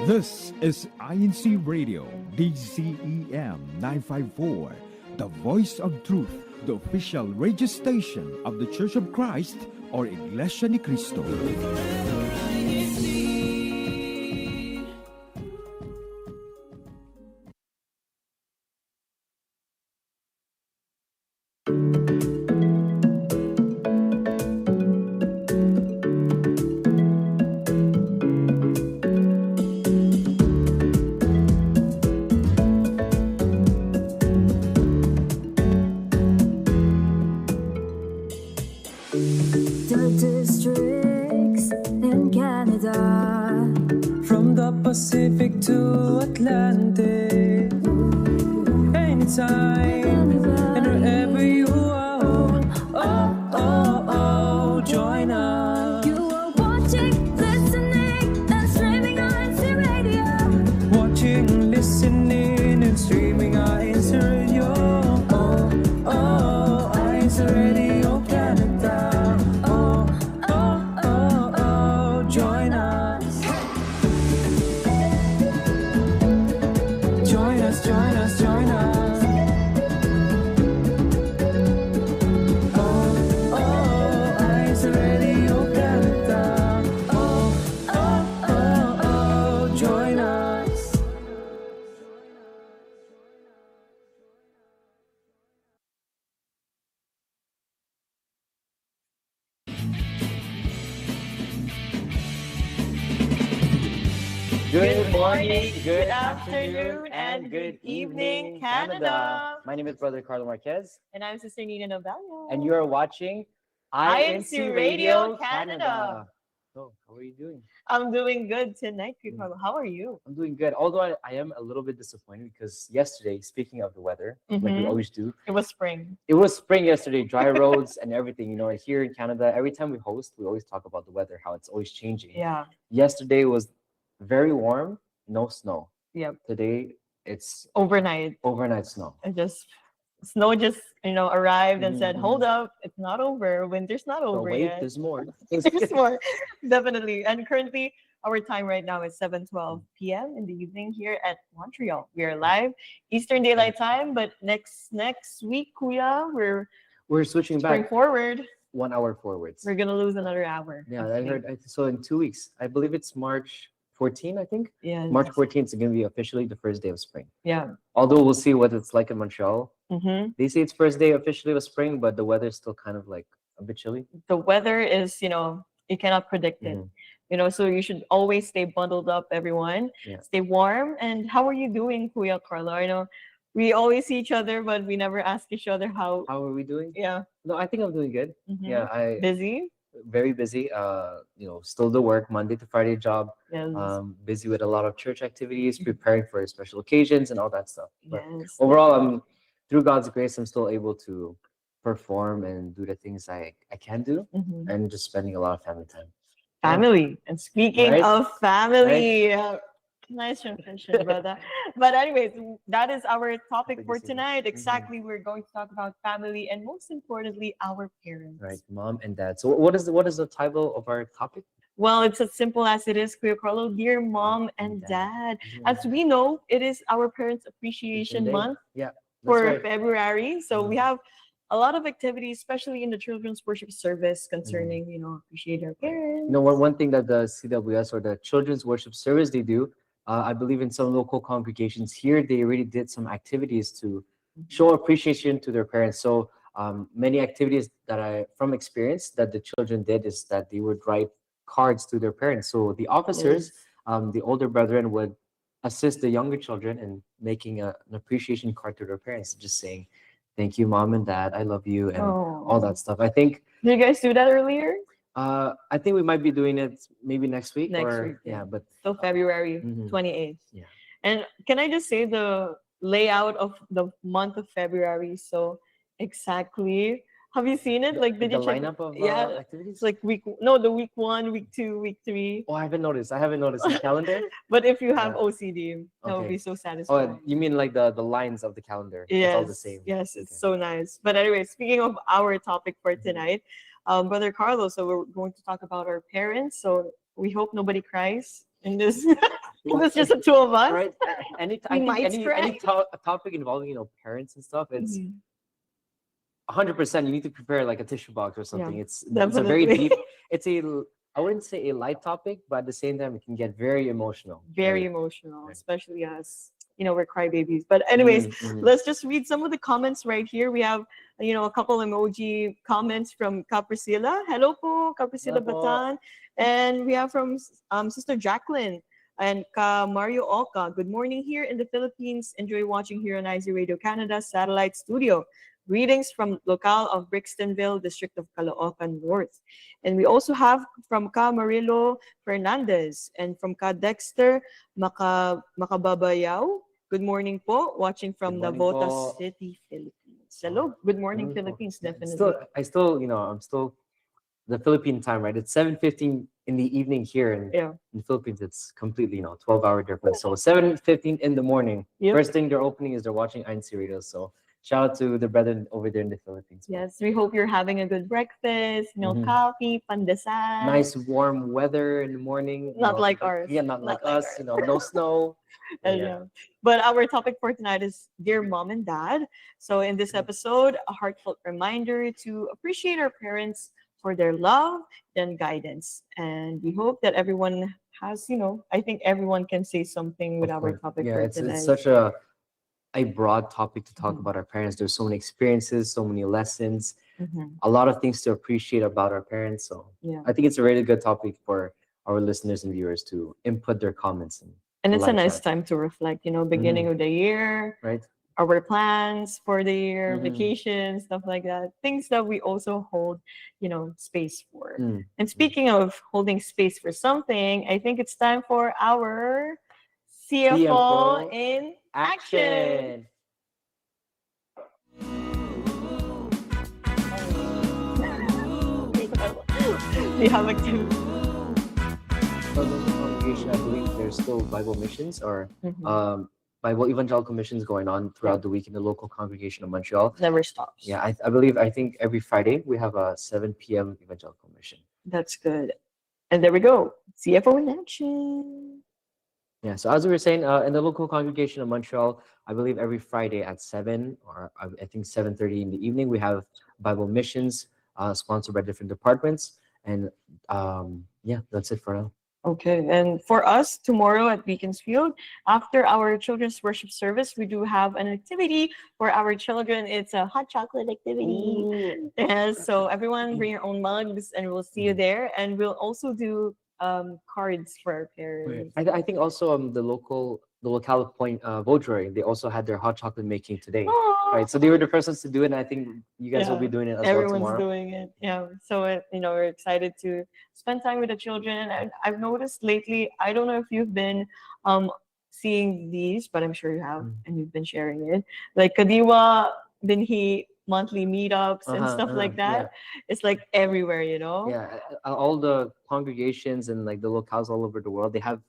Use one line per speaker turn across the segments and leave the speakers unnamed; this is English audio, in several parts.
This is INCRadio, DCEM 954, the voice of truth, the official radio station of the Church of Christ, or Iglesianicristo.
Pacific to Atlantic, anytime and wherever you are. Join us.
You are watching, listening, and streaming on INCRadio.
Watching, listening, and streaming on INCRadio. INCRadio Canada. Join us. Join us, join us, join us. INCRadio Canada. Join us.
Good morning, good afternoon, and good evening, Canada. My name is Brother Carlo Marquez,
And I'm Sister Nina Novello.
and you are watching
INCRadio Canada.
So, how are you doing?
I'm doing good tonight, Carlo. How are you?
I'm doing good, although I am a little bit disappointed because yesterday, speaking of the weather, like we
Mhm.
always do,
It was spring.
it was spring yesterday, dry roads and everything. You know, here in Canada, every time we host, we always talk about the weather, how it's always changing.
Yeah.
Yesterday was very warm, no snow.
Yep.
Today, it's
Overnight.
overnight snow.
Snow just arrived and said,
Mhm.
"Hold up, it's not over. Winter's not
But
over
wait,
yet."
there's more.
There's more, definitely. And currently, our time right now is 7:12 p.m. in the evening here at Montreal. We are live Eastern Daylight Time, but next week, Kuya,
We're switching
spring
back
forward.
1 hour forwards.
We're gonna lose another hour.
Yeah,
of
I
sleep.
heard. So in 2 weeks, I believe it's March 14, I think.
Yeah.
March 14th is going to be officially the first day of spring.
Yeah.
Although we'll see what it's like in Montreal.
Mm-hmm.
They say it's first day officially of spring, but the weather's still kind of like a bit chilly.
The weather is, you cannot predict it.
Mhm.
So you should always stay bundled up, everyone.
Yeah.
Stay warm. And how are you doing, Kuya Carlo? I know we always see each other, but we never ask each other how.
How are we doing?
Yeah.
No, I think I'm doing good.
Mhm.
Yeah, I
Busy.
very busy. Still the work, Monday to Friday job.
Yes.
Busy with a lot of church activities, preparing for special occasions and all that stuff. But
Yes.
overall, through God's grace, I'm still able to perform and do the things I can do,
Mhm.
and just spending a lot of family time.
Family. And speaking
Right?
of family, nice transition, brother. But anyways, that is our topic for tonight. Exactly, we're going to talk about family and most importantly, our parents.
Right, mom and dad. So what is the title of our topic?
Well, it's as simple as it is, Kuya Carlo. Dear mom and dad, as we know, it is our Parents Appreciation
Day.
Month
Yeah,
for
that's right.
February. So we have a lot of activities, especially in the children's worship service concerning, appreciate our parents.
One thing that the CWS or the Children's Worship Service they do, I believe in some local congregations here, they already did some activities to show appreciation to their parents. So many activities that from experience that the children did is that they would write cards to their parents. So the officers, the older brethren would assist the younger children in making an appreciation card to their parents, just saying, "Thank you, mom and dad. I love you," and all that stuff. I think.
Did you guys do that earlier?
I think we might be doing it maybe next week.
Next
or,
week,
yeah, but
So February
Mhm.
28th.
Yeah.
And can I just say the layout of the month of February? So exactly. Have you seen it? Like, did
the
you check?
lineup of activities?
It's like the week 1, week 2, week 3.
Oh, I haven't noticed the calendar.
But if you have
Yeah.
OCD, that would
Okay.
be so satisfying.
Oh, you mean like the lines of the calendar? It's all the same.
Yes, it's
Okay.
so nice. But anyway, speaking of our topic for tonight, Brother Carlos, so we're going to talk about our parents. So we hope nobody cries in this It's just the two of us.
Right? I think
might
any topic involving parents and stuff, it's
Mhm.
100%. You need to prepare like a tissue box or something. It's a
definitely.
very deep. It's I wouldn't say a light topic, but at the same time, it can get very emotional.
Very
right?
emotional,
Right.
especially us. We're crybabies. But anyways,
Mhm.
let's just read some of the comments right here. We have, a couple emoji comments from Caprisila. Hello po, Caprisila
Hello po.
Batan. And we have from Sister Jacqueline and Ka Mario Oka. Good morning here in the Philippines. Enjoy watching here on INCRadio Canada Satellite Studio. Greetings from locale of Brixtonville, District of Caloocan North. And we also have from Ka Marilo Fernandez and from Ka Dexter Makababayaw. Good morning po, watching from
Good morning
Navotas
po.
City, Philippines. Hello, good morning,
Good morning po.
Philippines, definitely.
I'm still the Philippine time, right? It's 7:15 in the evening here in the Philippines. It's completely 12-hour difference. So 7:15 in the morning.
Yep.
First thing they're opening is they're watching INCRadio. So shout out to the brethren over there in the Philippines.
Yes, we hope you're having a good breakfast,
Mhm.
coffee, pandesal.
Nice warm weather in the morning.
Not like ours.
Yeah, not like
Not like
us.
ours.
No snow.
Yeah. But our topic for tonight is Dear Mom and Dad. So in this episode, a heartfelt reminder to appreciate our parents for their love and guidance. And we hope that everyone has, I think everyone can say something with
Of
our
course.
topic
Yeah,
for
it's
tonight.
such a broad topic to talk
Mhm.
about our parents. There's so many experiences, so many lessons,
Mhm.
a lot of things to appreciate about our parents. So
Yeah.
I think it's a really good topic for our listeners and viewers to input their comments
And it's a
live
nice
chat.
time to reflect, beginning of the year,
Right?
our plans for the year,
Mhm.
vacations, stuff like that. Things that we also hold, space for.
Mm.
And speaking of holding space for something, I think it's time for our CFO
CFO
in action. We have activity.
For the congregation, I believe there's still Bible missions or
Mhm.
Bible evangelical missions going on throughout the week in the local congregation of Montreal.
Never stops.
Yeah, I think every Friday we have a 7 p.m. evangelical mission.
That's good. And there we go. CFO in action.
Yeah, so as we were saying, in the local congregation of Montreal, I believe every Friday at 7 or I think 7:30 in the evening, we have Bible missions sponsored by different departments. And yeah, that's it for now.
Okay, and for us tomorrow at Beaconsfield, after our children's worship service, we do have an activity for our children. It's a hot chocolate activity. And so everyone bring your own mugs and we'll see you there. And we'll also do cards for our parents.
I think also the locale point Vaudreuil, they also had their hot chocolate making today.
Aw.
Right, so they were the first ones to do it, and I think you guys will be
Yeah,
doing it as well
Everyone's
tomorrow.
doing it. Yeah. So, we're excited to spend time with the children. And I've noticed lately, I don't know if you've been seeing these, but I'm sure you have, and you've been sharing it. Like Kadiwa, Binhi monthly meetups and stuff like that. It's like everywhere,
Yeah, all the congregations and like the locales all over the world, they have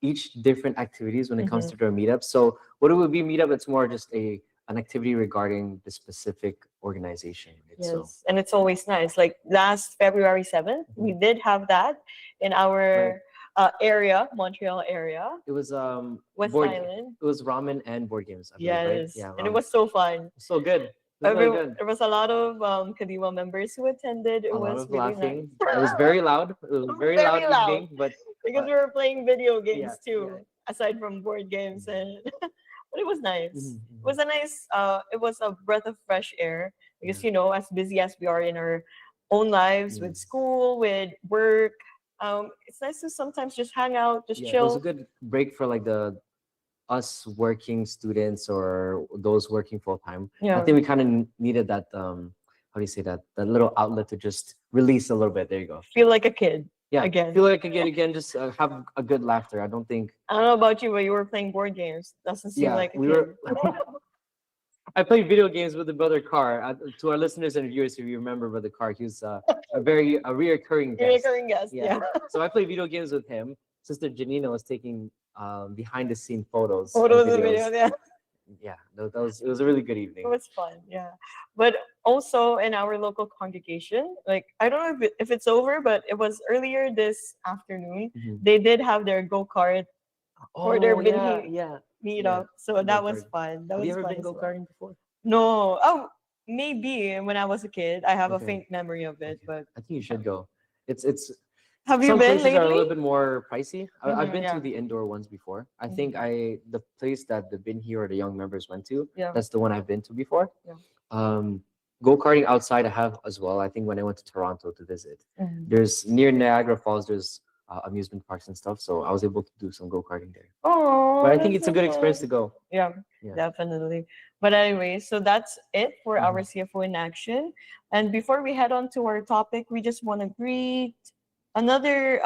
each different activities when it comes to their meetups. So what it would be meetup, it's more just an activity regarding the specific organization. Right?
Yes,
So
and it's always nice. Like last February 7th, we did have that in our area, Montreal area,
it was
West
board,
Island.
it was ramen and board games, I believe, right?
Yes,
Yeah,
and it
ramen.
was so fun.
So good. It was really good.
There was a lot of Kadiwa members who attended. It
A lot
was
of
really
laughing.
nice.
It was very loud. It was very
Very
loud
loud.
evening, but
Because we were playing video games
yeah,
too, aside from board games, and but it was nice.
Mhm,
It was a nice. It was a breath of fresh air because as busy as we are in our own lives with school, with work, it's nice to sometimes just hang out, just
yeah, it was a
chill.
good break for like us working students or those working full time. I
Yeah.
think we kind of needed that how do you say that little outlet to just release a little bit. There you go.
Feel like a kid.
Yeah,
Again.
feel like again, just have a good laughter. I don't think
I don't know about you, but you were playing board games. Doesn't seem like a
we
kid.
were. I played video games with the brother Carr. To our listeners and viewers, if you remember Brother Carr, he was a reoccurring guest.
Reoccurring guest. Yeah.
So I played video games with him. Sister Janina was taking behind the scene photos.
Photos
and
and videos. Yeah.
Yeah, it was a really good evening.
It was fun, yeah. But also in our local congregation, like I don't know if it's over, but it was earlier this afternoon.
Mhm.
They did have their go-kart for their
Oh
binhi
yeah.
meetup. So that was
Go-kart.
fun. That
Have
was
you ever
fun
been
as well.
go-karting before?
No. Oh, maybe when I was a kid. I have a
Okay.
faint memory of it,
Okay.
but
I think you should go. It's
have you
some
been
places are a little
lately?
bit more pricey. I've been
Yeah.
to the indoor ones before. I
Mhm.
think the place that the Bin here or the young members went to,
Yeah.
that's the one I've been to before.
Yeah.
Go-karting outside I have as well. I think when I went to Toronto to visit, there's near Niagara Falls, there's amusement parks and stuff. So I was able to do some go-karting there.
Oh,
But I think
that's
it's a
so
good experience
fun.
to go.
Yeah,
Yeah.
definitely. But anyway, so that's it for our
Mhm.
CFO in action. And before we head on to our topic, we just want to greet another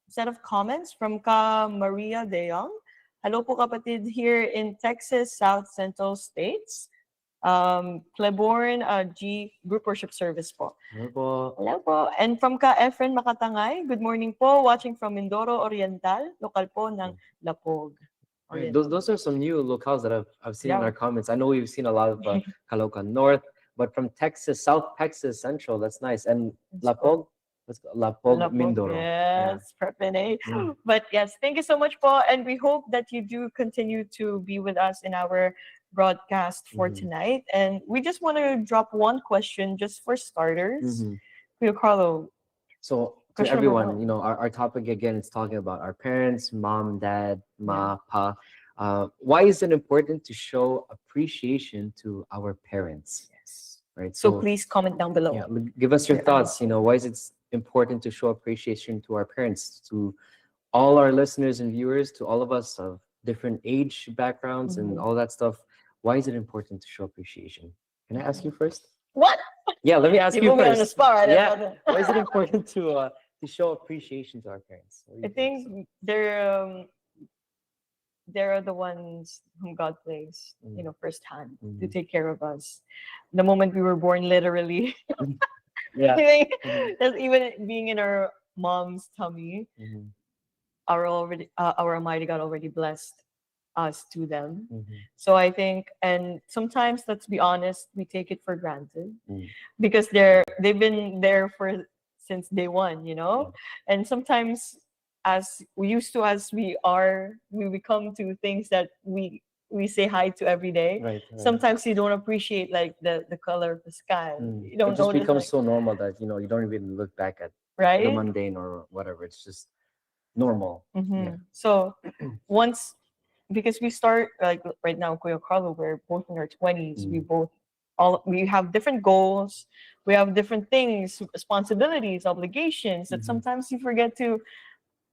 set of comments from Ka Maria De Jong. Hello po kapatid here in Texas, South Central States. Cleborn G Group Worship Service po.
Ano po?
Hello po. And from Ka Efren Makatangay, good morning po. Watching from Mindoro Oriental, lokal po ng Lapog.
Right.
Oriental.
Those are some new locales that I've seen in
Yeah.
our comments. I know we've seen a lot of Caloocan North, but from Texas, South Texas Central, that's nice. And Lapog, let's go. Lapog,
Lapog,
Mindoro.
yes, prepping, eh?
Yeah.
But yes, thank you so much, Paul. And we hope that you do continue to be with us in our broadcast for
Mhm.
tonight. And we just want to drop one question just for starters.
Mhm.
Kuya Carlo,
So to
Question number
everyone,
one.
you know, our topic again is talking about our parents, mom, dad, ma, pa. Why is it important to show appreciation to our parents?
yes.
Right.
So please comment down below.
Yeah, give us your
Yeah.
thoughts. You know, why is it important to show appreciation to our parents, to all our listeners and viewers, to all of us of different age backgrounds and
Mhm.
all that stuff? Why is it important to show appreciation? Can I ask you first?
What?
Yeah, let me ask
You
you
put me on
first.
the spot right
Yeah,
now.
why is it important to show appreciation to our parents? What do
I
you
think they're the ones whom God placed, you know, firsthand to
Mhm.
take care of us. The moment we were born, literally,
Yeah.
that's even being in our mom's tummy,
Mhm.
our Almighty God already blessed us to them.
Mhm.
So I think, and sometimes, let's be honest, we take it for granted
Mm.
because they've been there for since day one, you know. And sometimes, as we used to, as we are, we become to things that we say hi to every day.
Right.
Sometimes you don't appreciate like the color of the sky. You
It
don't
just
notice,
becomes
like,
so normal that you know you don't even look back at the
right?
mundane or whatever. It's just normal. Yeah.
So once, because we start like right now, Kuya Carlo, we're both in our 20s. We have different goals. We have different things, responsibilities, obligations that sometimes you forget to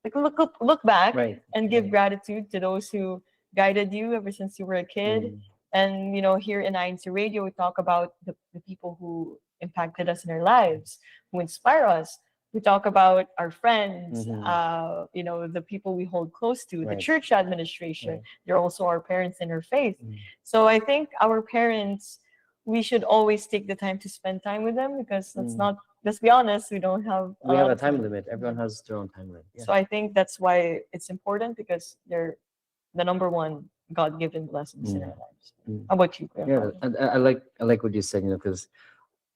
like look back
Right.
and give gratitude to those who guided you ever since you were a kid. And you know, here in INCRadio, we talk about the people who impacted us in our lives, who inspire us. We talk about our friends, you know, the people we hold close to, the
Right.
church administration.
Right.
They're also our parents in our faith. So I think our parents, we should always take the time to spend time with them because let's be honest, we don't have
We
lot
have a
of
time limit. Everyone has their own time limit. Yeah.
So I think that's why it's important because they're the number one God-given blessings in our lives. How about you, Kuya
Yeah,
Carlo?
and I like what you said, you know, because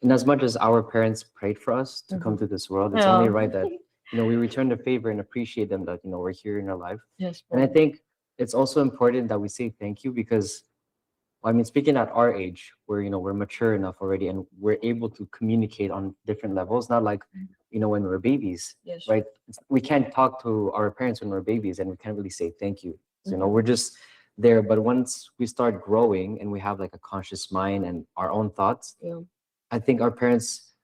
in as much as our parents prayed for us to come to this world, it's only right that you know we return the favor and appreciate them that you know we're here in our life.
Yes,
And I think it's also important that we say thank you because I mean, speaking at our age, where you know we're mature enough already and we're able to communicate on different levels, not like you know when we were babies,
Yes.
right? We can't talk to our parents when we're babies and we can't really say thank you. So, you know, we're just there. But once we start growing and we have like a conscious mind and our own thoughts,
Yeah.
I think our parents,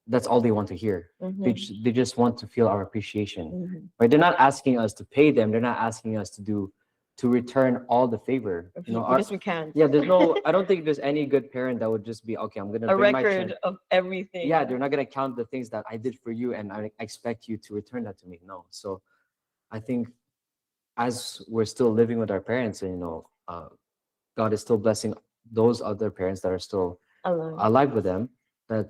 that's all they want to hear.
Mhm.
They just want to feel our appreciation,
Mhm.
right? They're not asking us to pay them. They're not asking us to return all the favor. You know,
Because we can't.
yeah, there's no. I don't think there's any good parent that would just be okay. I'm gonna
A
bring my
record
child.
of everything.
Yeah, they're not gonna count the things that I did for you, and I expect you to return that to me. No. So, I think as we're still living with our parents, and you know, God is still blessing those other parents that are still alive with them, that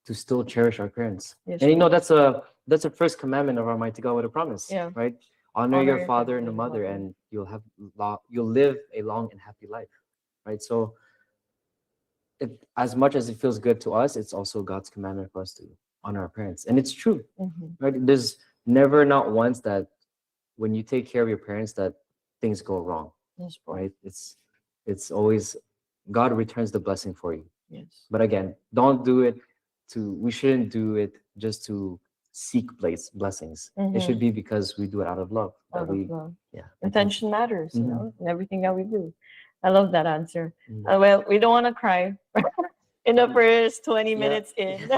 to still cherish our parents.
Yes,
And you know, that's a first commandment of Almighty God with a promise.
Yeah.
Right. Honor your father and the
your
mother, and you'll live a long and happy life. Right. So, as much as it feels good to us, it's also God's commandment for us to honor our parents, and it's true.
Mhm.
Right. There's never not once that when you take care of your parents that things go wrong,
Yes, po.
right? It's always God returns the blessing for you.
Yes.
But again, don't do it we shouldn't do it just to seek blessings. It should be because we do it out of love. That
Out
we,
of love.
yeah.
Intention matters, you
Mhm.
know, in everything that we do. I love that answer.
Mhm.
Well, we don't want to cry in the first 20
Yeah.
minutes in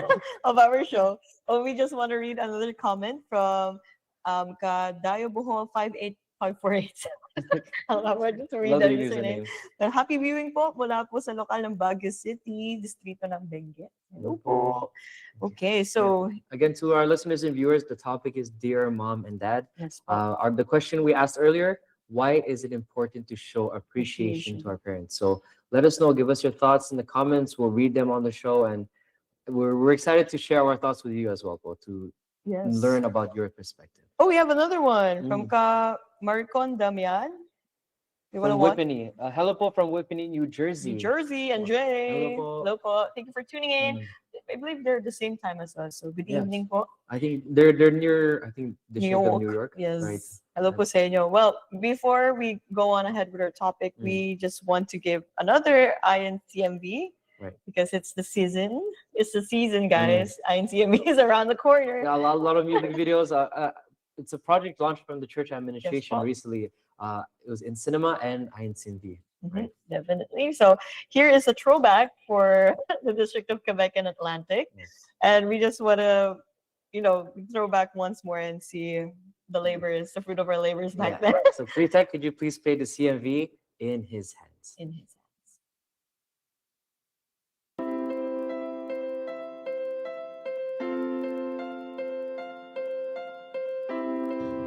of our show. But we just want to read another comment from Dayo Buhol 58548. I'll just read
Love
the
the
username.
username.
Happy viewing po mula po sa lokal ng Baguio City, distrito ng Benguet. Hello po. Okay, so
Again, to our listeners and viewers, the topic is Dear Mom and Dad.
yes po.
The question we asked earlier, why is it important to show appreciation to our parents? So let us know, give us your thoughts in the comments. We'll read them on the show, and we're excited to share our thoughts with you as well, Po, to
Yes.
learn about your perspective.
Oh, we have another one from Marcon Damian. You want to
From
watch?
Whippany. Hello, Po, from Whippany, New Jersey.
New Jersey and Jay.
Hello po.
Hello po. Thank you for tuning in.
Mm.
I believe they're the same time as us. So good
Yes.
evening po.
I think they're near, I think, District of New York.
Yes.
Right.
Hello po sa inyo. Well, before we go on ahead with our topic, we just want to give another INCMB.
Right.
Because it's the season. It's the season, guys. INCMB is around the corner.
Yeah, a lot of music videos. It's a project launched from the church administration
po.
recently. It was in cinema and INCV. Right.
Definitely. So here is a throwback for the District of Quebec and Atlantic.
Yes.
And we just want to, throw back once more and see the labors, the fruit of our labors back
Yeah.
there.
So, Free Tech, could you please play the CMV in his hands?
In his hands.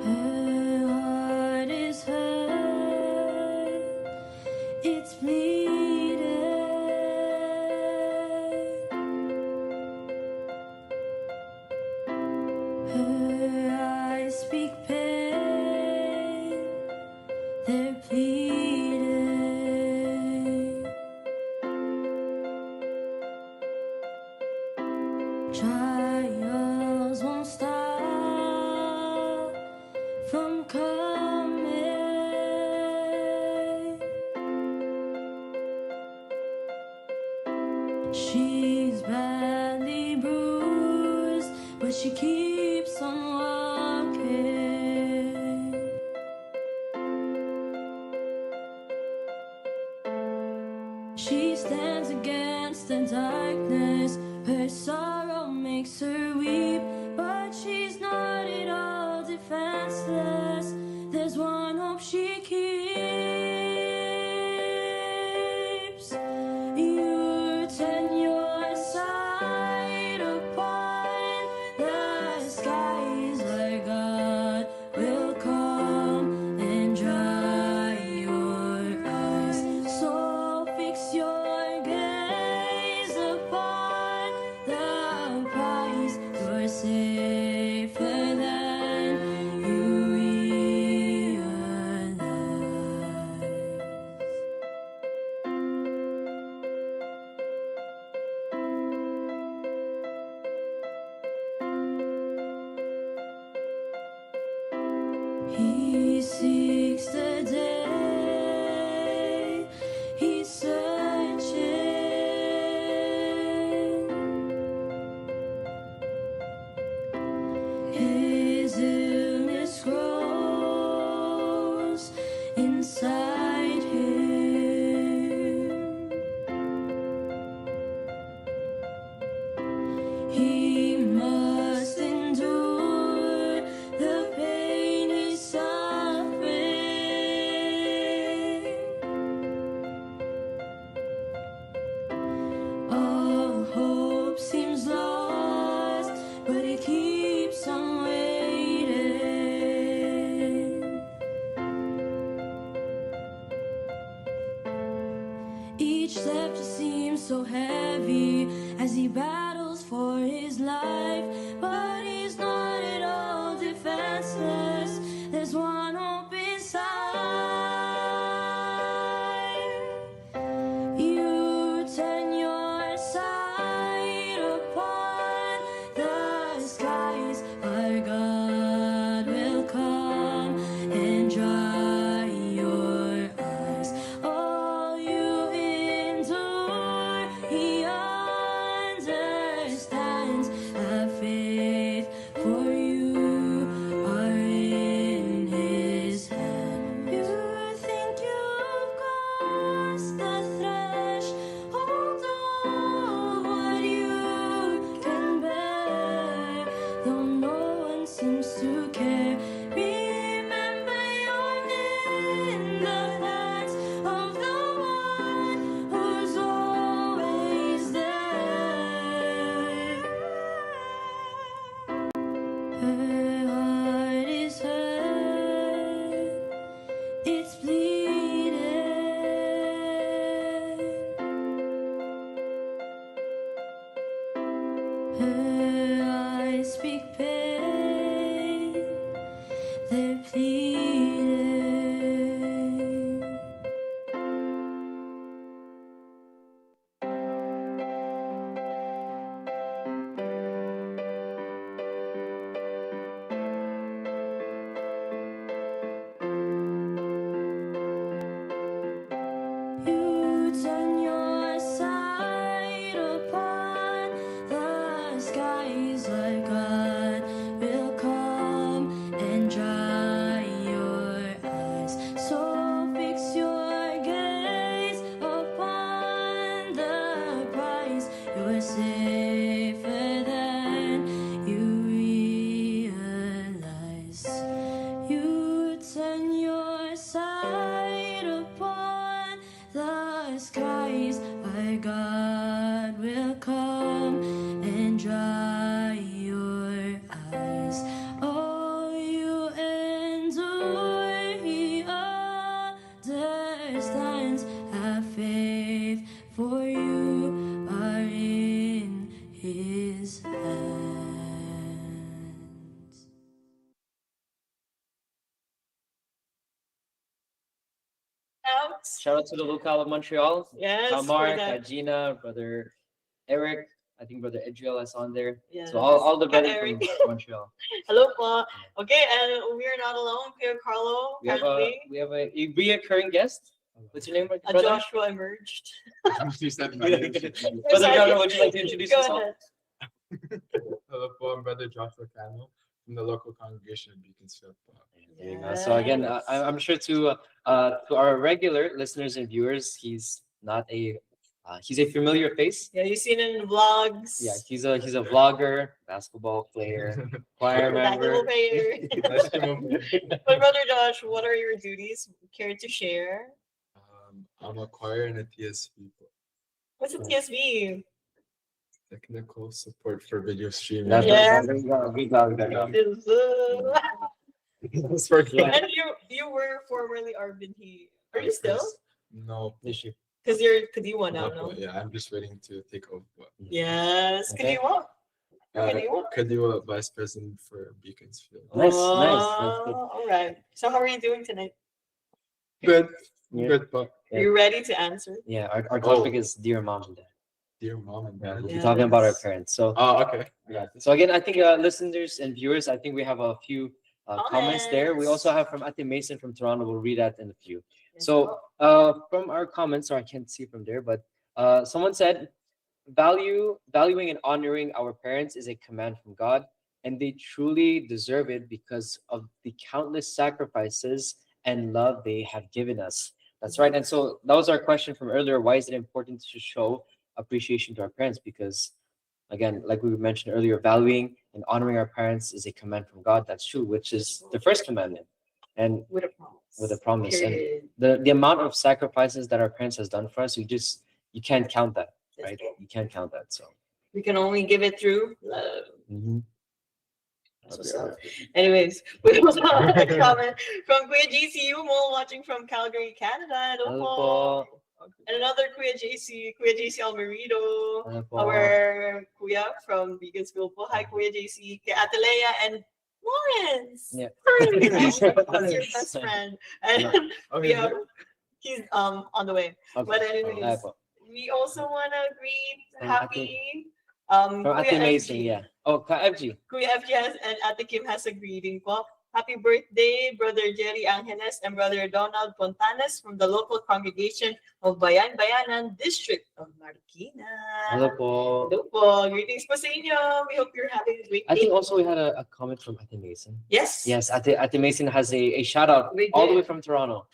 Her heart is hurt, it's bleeding. Her eyes speak pain, they're pleading. Trials won't stop from coming. She's badly bruised, but she keeps on walking. She stands against the darkness. Her sorrow makes her weep, but she's not at all defenseless. There's one hope she keeps. You turn your sight upon the skies where God will come and dry your eyes. So fix your gaze upon the prize. You're safer than you realize. He seeks the day, he's searching. His illness grows inside him. He must endure the pain he's suffering. All hope seems lost, but he keeps on waiting. Each step just seems so heavy as he battles for his life, but he's not at all defenseless. There's one hope inside. You turn your sight upon the skies, our God will come and dry your turn your sight upon the skies, our God will come and dry your eyes. So fix your gaze upon the prize. You're safer than you realize. You turn your sight upon the skies, our God will come and dry your eyes. Oh, you endure, He understands. Have faith, for you are in His hands.
Out.
Shout out to the locale of Montreal.
Yes, for
Mark,
that.
Gina, brother Eric. I think brother Edriel is on there.
Yes.
So all the
Hi,
brothers
Eric.
from Montreal.
Hello po. Okay, and we're not alone. Kuya Carlo,
We have
currently,
a reoccurring guest. What's your name, brother?
Joshua emerged.
You said my name.
Brother Carlo, would you like to introduce
Go
yourself?
ahead.
Hello, po, I'm Brother Joshua Cano from the local congregation of Beaconsfield.
There you go. So again, I'm sure to our regular listeners and viewers, he's not a he's a familiar face.
Yeah, you've seen him in vlogs.
Yeah, he's a vlogger, basketball player, choir member.
Basketball player. But Brother Josh, what are your duties? Care to share?
I'm a choir and a TSP.
What's a TSV?
Technical support for video streaming.
That's
Yes.
we got.
That's for
And you were formerly RBT. Are you still?
No.
Issue.
Because you're Kadiwa now,
No,
no?
yeah, I'm just waiting to take over.
Yes,
Okay.
Kadiwa. Kadiwa?
Kadiwa, Vice President for Beaconsfield.
Nice.
All right. So how are you doing tonight?
Good.
Yeah.
Good, but
Are you ready to answer?
Yeah, our topic is dear mom and dad.
dear mom and dad.
We'll be talking about our
Yes.
parents. So
Oh, okay.
yeah. So again, I think listeners and viewers, I think we have a few comments there. We also have from Ate Mason from Toronto. We'll read that in a few. So from our comments, or I can't see from there, but someone said, valuing and honoring our parents is a command from God, and they truly deserve it because of the countless sacrifices and love they have given us. That's right. And so that was our question from earlier. Why is it important to show appreciation to our parents? Because again, like we mentioned earlier, valuing and honoring our parents is a command from God. That's true, which is the first commandment. And
With a promise.
with a promise. And
Period.
the amount of sacrifices that our parents has done for us, you can't count that,
That's
right?
it.
You can't count that. So
We can only give it through love.
That's what's up.
Anyways, we also have a comment from Kuya GCU Mo watching from Calgary, Canada. Hello
Hello
po.
po.
And another Kuya JC Almerito,
Hello po.
our Kuya from Beaconsfield po. Hi Kuya JC, kay Atalea and Lawrence.
Yeah.
That's your best friend. And
Okay.
yeah, he's on the way.
Okay.
But anyways,
Hello po.
we also wanna greet
From
happy
From
Kuya
Ate Mason,
FG.
yeah. Oh, FG.
Kuya FG and Ate Kim has a greeting po. Happy birthday, Brother Jerry Angeles and Brother Donald Pontanes from the local congregation of Bayan-Bayanan District of Marikina.
Hello po.
Hello po. Greetings po sa inyo. We hope you're having a great
I
day.
think also we had a comment from Ate Mason.
Yes.
Yes, Ate Mason has a shout out
We
all the
did.
way from Toronto.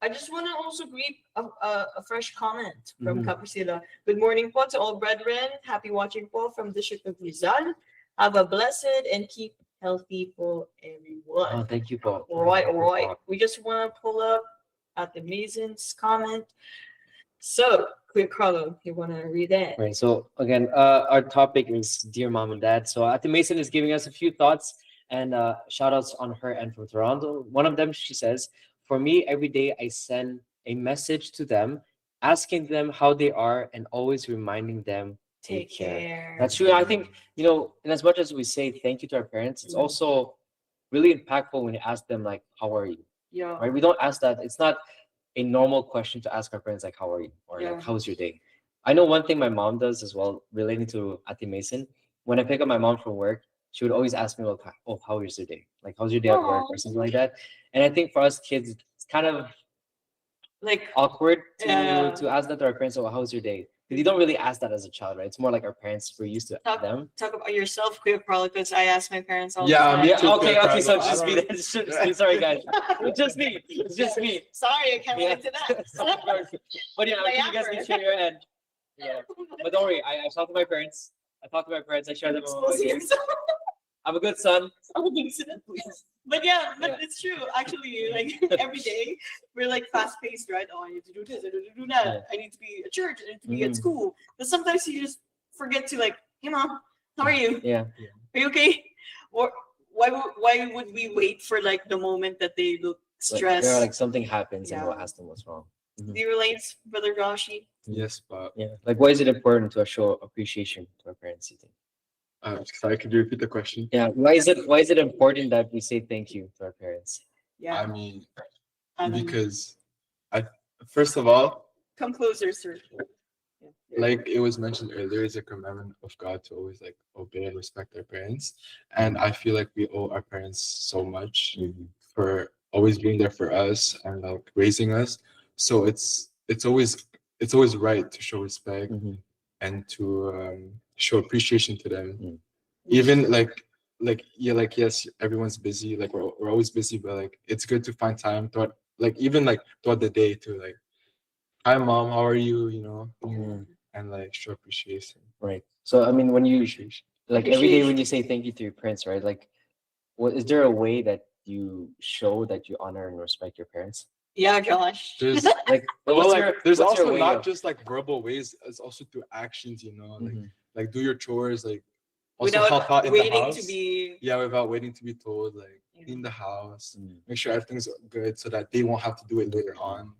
I just want to also greet a fresh comment from
Mhm.
Caprisila. Good morning po to all brethren. Happy watching po from District of Rizal. Have a blessed and keep healthy po everyone.
Oh, thank you po.
All right. We just want to pull up at the Mason's comment. So, quick Carlo, you want to read that?
Right. So again, our topic is dear mom and dad. So Ate Mason is giving us a few thoughts and shout outs on her end from Toronto. One of them, she says, for me, every day I send a message to them, asking them how they are and always reminding them, take care. That's true. I think, in as much as we say thank you to our parents, it's also really impactful when you ask them, like, how are you?
Yeah.
Right? We don't ask that. It's not a normal question to ask our parents, like, how are you? Or
Yeah.
like, how's your day? I know one thing my mom does as well, relating to Ate Mason. When I pick up my mom from work, she would always ask me, like, oh, how was your day? Like, how's your day at work? Or something like that. And I think for us kids, it's kind of
like
awkward to
Yeah.
to ask that to our parents. Oh, how's your day? Because you don't really ask that as a child, right? It's more like our parents were used to
Talk-
them.
talk about yourself, Kuya Carl, because I ask my parents all
Yeah,
the time.
me
Yeah.
too,
Okay.
Kuya
Okay. So
Carlo.
it's just
I
me.
don't-
Then. It's just me. Sorry, guys. It's just me. It's just me.
Sorry, I can't
Yeah.
relate to that.
But yeah,
My
I think you guys can
yapper.
share your end. Yeah. But don't worry. I talk to my parents. I share them.
Exposing yourself.
I'm a good son.
But yeah, but
Yeah.
it's true. Actually, like every day we're like fast paced, right? Oh, I need to do this, I need to do that.
Yeah.
I need to be at church, I need to be at
Mhm.
school. But sometimes you just forget to like, hey mom, how are you?
Yeah.
Are you okay? Or why would we wait for like the moment that they look stressed?
Like something happens and we'll
Yeah.
ask them what's wrong.
Do you relate, Brother Joshi?
Yes, but
Yeah. Like, why is it important to show appreciation to our parents? You think?
sorry, could you repeat the question?
Yeah. Why is it important that we say thank you to our parents?
Yeah.
I mean,
I don't know.
because first of all,
Come closer, sir.
like it was mentioned earlier, it's a commandment of God to always like obey and respect our parents. And I feel like we owe our parents so much for always being there for us and like raising us. So it's always right to show respect
Mhm.
and to show appreciation to them.
Mm.
Even like yes, everyone's busy, like we're always busy, but like it's good to find time throughout throughout the day to like, hi mom, how are you,
Mhm.
and like show appreciation.
Right. So I mean, when you
Appreciation.
like every day when you say thank you to your parents, right? Like, what is there a way that you show that you honor and respect your parents?
Yeah, Josh.
There's
Like,
well, like there's
what's your
also
way
not
of-
just like verbal ways, it's also through actions,
Mhm.
like do your chores, like also
Without
help out in the
waiting
house.
to be
Yeah, without waiting to be told, like
Yeah.
clean the house,
Mm.
make sure everything's good so that they won't have to do it later on,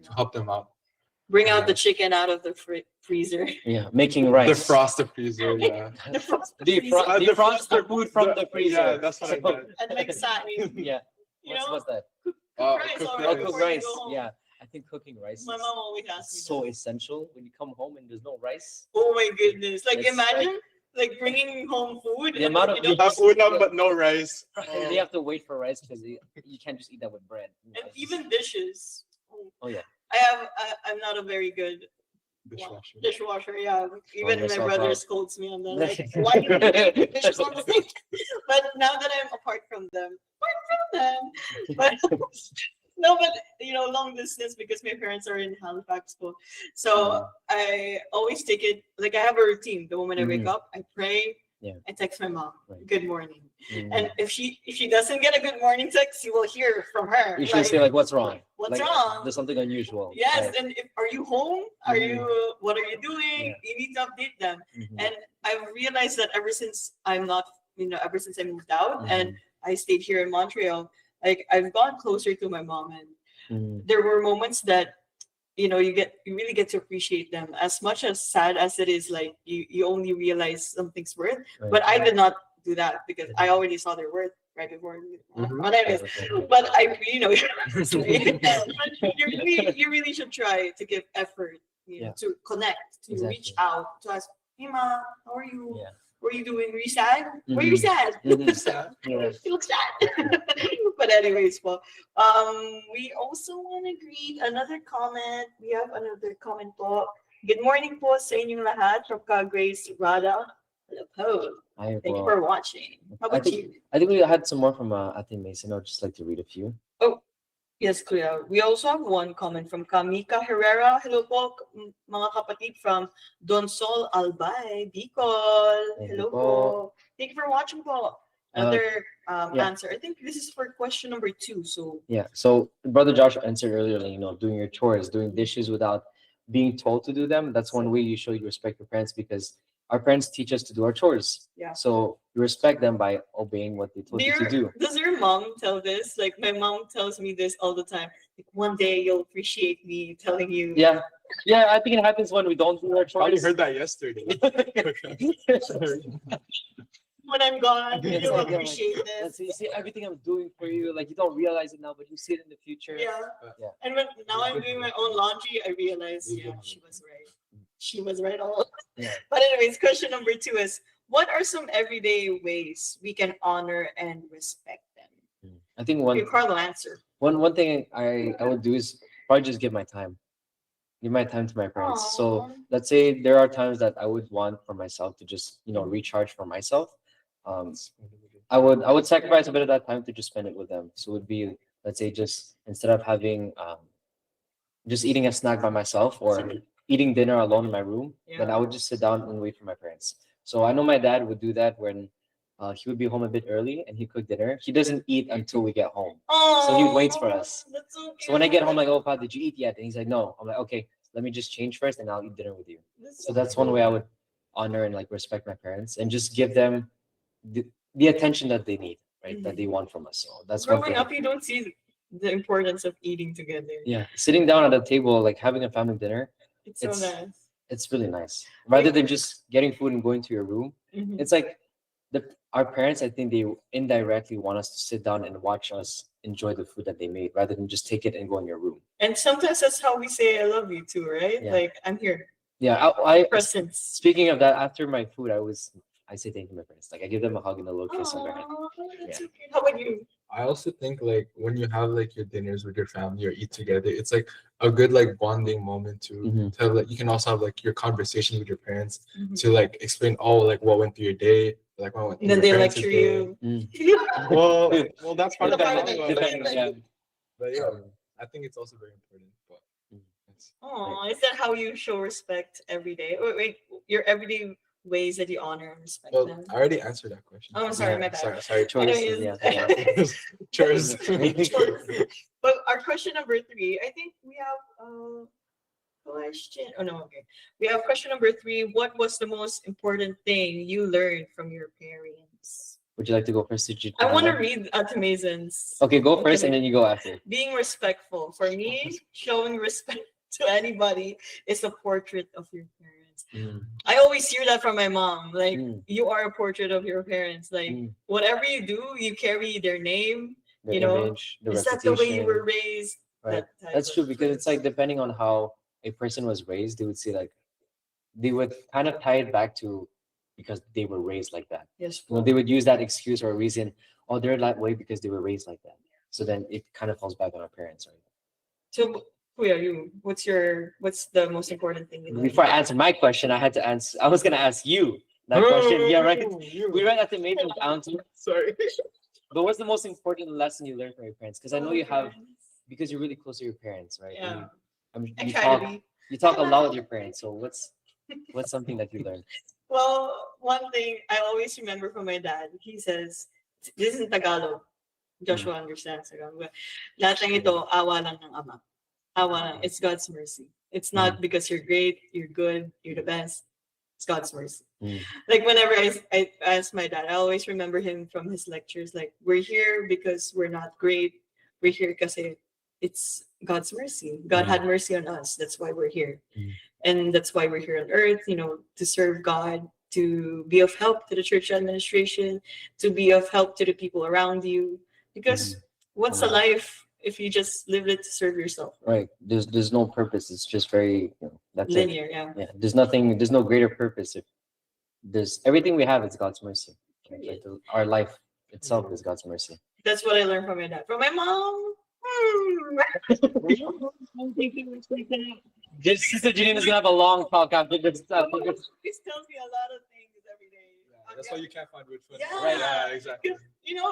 to help them out.
bring out the chicken out of the freezer.
Yeah, making rice.
Defrost the freezer, yeah.
Defrost the
Defrost,
freezer.
defrost the food from the freezer.
Yeah, that's what I meant.
And like satay.
Yeah.
You
What's
know,
that?
rice
cook
already
Oh,
rice.
cook
before you
rice.
go home.
Yeah, I think cooking rice
My
is
mom always asks me.
so
that.
essential when you come home and there's no rice.
Oh my goodness! Like
It's
imagine like bringing home food.
The
and
amount
you
of-
don't-
You have udang but no rice.
And they have to wait for rice because you can't just eat that with bread.
and even dishes.
Oh yeah.
I'm not a very good
Dishwasher.
dishwasher. Yeah, even my
yourself
brother
out.
scolds me on that. Like, why do you leave dishes on the sink? But now that I'm apart from them, but no, but long distance because my parents are in Halifax, so I always take it like I have a routine. The moment I wake
Mhm.
up, I pray.
Yeah.
I text my mom,
Right.
good morning.
Mm.
And if she doesn't get a good morning text, you will hear from her.
You should say like, "What's wrong?
What's
Like,
wrong?
There's something unusual."
Yes,
Right.
and are you home? Are
Mhm.
you? What are you doing?
Yeah.
You need to update them.
Mhm.
And I've realized that ever since I moved out and
Mhm.
I stayed here in Montreal, like I've gone closer to my mom, and
Mhm.
there were moments that you really get to appreciate them. As much as sad as it is, like you only realize something's worth.
Right.
But I did not do that because I already saw their worth right before.
Mhm.
But anyways, but I you really should try to give effort,
Yeah.
to connect, to
Exactly.
reach out, to ask, hey ma, how are you?
Yeah.
What are you doing? Were you sad? Were you
Mhm.
sad?
Mhm. Yeah.
You look sad. But anyways, we also want to greet another comment. We have another comment po. Good morning po sa inyong lahat from Grace Rada. Hello po. Thank you for watching. How about you?
I think we had some more from Ate Mason. I'd just like to read a few.
Yes, Kuya. We also have one comment from Kamika Herrera. Hello po, mga kapatid from Donsol Albay, Bicol.
Thank
Hello
you
po.
po.
Thank you for watching po. Another
yeah.
answer. I think this is for question number 2. So
Yeah. So Brother Josh answered earlier, doing your chores, doing dishes without being told to do them. That's one way you show you respect your parents because our parents teach us to do our chores.
Yeah.
So you respect them by obeying what they told you to do.
does your mom tell this? Like my mom tells me this all the time. Like one day you'll appreciate me telling you.
Yeah. Yeah, I think it happens when we don't do our
Probably
chores.
heard that yesterday.
When I'm gone,
It's
you'll
like,
appreciate this.
You see everything I'm doing for you. Like you don't realize it now, but you see it in the future.
Yeah.
Yeah.
And now I'm doing my own laundry, I realize, yeah, she was right. She was right all along.
Yeah.
But anyways, question number 2 is, what are some everyday ways we can honor and respect them?
I think
Okay, Carlo, answer.
one thing I would do is probably just give my time. Give my time to my parents. So let's say there are times that I would want for myself to just, recharge for myself. I would sacrifice a bit of that time to just spend it with them. So it would be, let's say, just instead of having just eating a snack by myself or eating dinner alone in my room, then I would just sit down and wait for my parents. So I know my dad would do that when he would be home a bit early and he cooked dinner. He doesn't eat until we get home. So he waits for us.
That's so
So when I get home,
cute.
like, oh, Pa, did you eat yet? And he's like, no. I'm like, okay, let me just change first and I'll eat dinner with you. So that's one way I would honor and like respect my parents and just give them the attention that they need, right? That they want from us. So that's one
Growing
thing.
up, you don't see the importance of eating together.
Yeah, sitting down at a table, like having a family dinner,
It's so nice.
it's really nice. Rather than just getting food and going to your room,
Mhm.
it's like our parents, I think they indirectly want us to sit down and watch us enjoy the food that they made rather than just take it and go in your room.
And sometimes that's how we say I love you too, right?
Yeah.
Like I'm here.
Yeah, I
Presence.
speaking of that, after my food, I say thank you to my parents. Like I give them a hug and a little kiss on their head.
Aw, that's
Yeah.
so cute. How about you?
I also think like when you have like your dinners with your family or eat together, it's like a good like bonding moment to
Mhm.
have like you can also have like your conversation with your parents
Mhm.
to like explain like what went through your day, like what went through
Then
your
they
parents'
lecture
day.
you.
Well, that's part of
Depending-
the fun,
depending,
yeah.
But yeah, I think it's also very important. But it's-
Oh, is that how you show respect every day? Wait, your everyday ways that you honor and respect
well,
them.
I already answered that question.
Oh, sorry, my bad.
Sorry.
Choice,
Anyways,
yeah.
Chores.
But our question number 3, I think we have a question. Oh no, okay. We have question number 3. What was the most important thing you learned from your parents?
Would you like to go first? Did you
I want to
Joanna?
read Atamazon's.
Okay, go first
Okay.
and then you go after.
Being respectful. For me, showing respect to anybody is a portrait of your parents. I always hear that from my mom. Like,
Mm.
you are a portrait of your parents. Like,
Mm.
whatever you do, you carry their name.
The
You know,
image, the
Is that the way you
reputation.
were raised?
Right.
That type
That's
of
true because it's like
person.
depending on how a person was raised, they would say like they would kind of tie it back to because they were raised like that.
Yes.
They would use that excuse or reason, oh, they're that way because they were raised like that. So then it kind of falls back on our parents, right?
So, Kuya, what's the most important thing you learned?
Before I answer my question, I had to answer. I was gonna ask you that question. Yeah, right. We read at the maiden answer.
Sorry.
But what's the most important lesson you learned from your parents? Because I know you have, because you're really close to your parents, right?
Yeah. I
You
try
talk,
to be.
you talk a lot with your parents. So what's something that you learned?
Well, one thing I always remember from my dad, he says, this is in Tagalog. Joshua understands Tagalog. But lahat ng ito, awa lang ng Ama. Awa lang. It's God's mercy. It's not because you're great, you're good, you're the best. It's God's mercy.
Mm.
Like whenever I ask my dad, I always remember him from his lectures. Like, we're here because we're not great. We're here because it's God's mercy. God had mercy on us. That's why we're here. And that's why we're here on earth, to serve God, to be of help to the church administration, to be of help to the people around you. Because what's a life if you just live it to serve yourself?
Right. There's no purpose. It's just very that's it.
Linear, yeah.
Yeah. There's no greater purpose. If there's everything we have is God's mercy. Like our life itself is God's mercy.
That's what I learned from my dad. From my mom.
Just Sister Janine is gonna have a long talk after this stuff.
He tells me a lot of things every day.
That's why you can't find which one.
Yeah.
Right. Yeah. Exactly.
Here's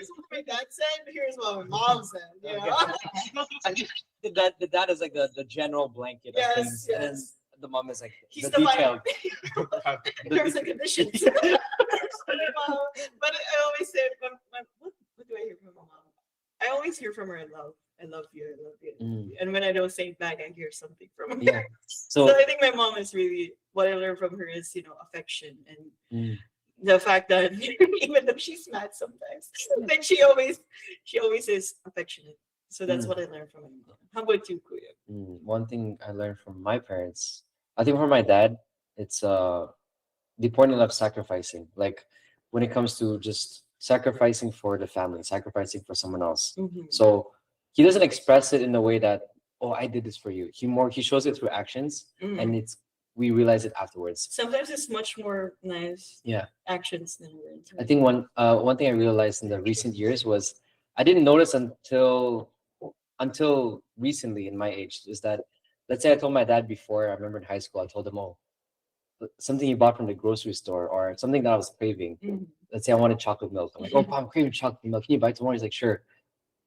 what my dad said, here's what my mom said.
The dad is like the general blanket of things.
Yes,
And then
yes.
the mom is like
He's
the detail.
Terms and conditions. But I always say, what do I hear from my mom? I always hear from her, I love you, I love you. And when I don't say it back, I hear something from her.
Yeah.
So
So
I think my mom is really, what I learned from her is, affection and the fact that even though she's mad sometimes, but she always is affectionate. So that's what I learned from my mom. How about you, Kuya?
one thing I learned from my parents, I think from my dad, it's the importance of sacrificing. Like when it comes to just sacrificing for the family, sacrificing for someone else. So he doesn't express it in a way that, oh, I did this for you. He shows it through actions, and we realize it afterwards.
Sometimes it's much more nice
Yeah.
actions than words.
I think one thing I realized in the recent years was I didn't notice until recently in my age is that, let's say I told my dad before, I remember in high school, I told him, oh, something he bought from the grocery store or something that I was craving. Let's say I wanted chocolate milk. I'm like, oh, I'm craving chocolate milk. Can you buy it tomorrow? He's like, sure.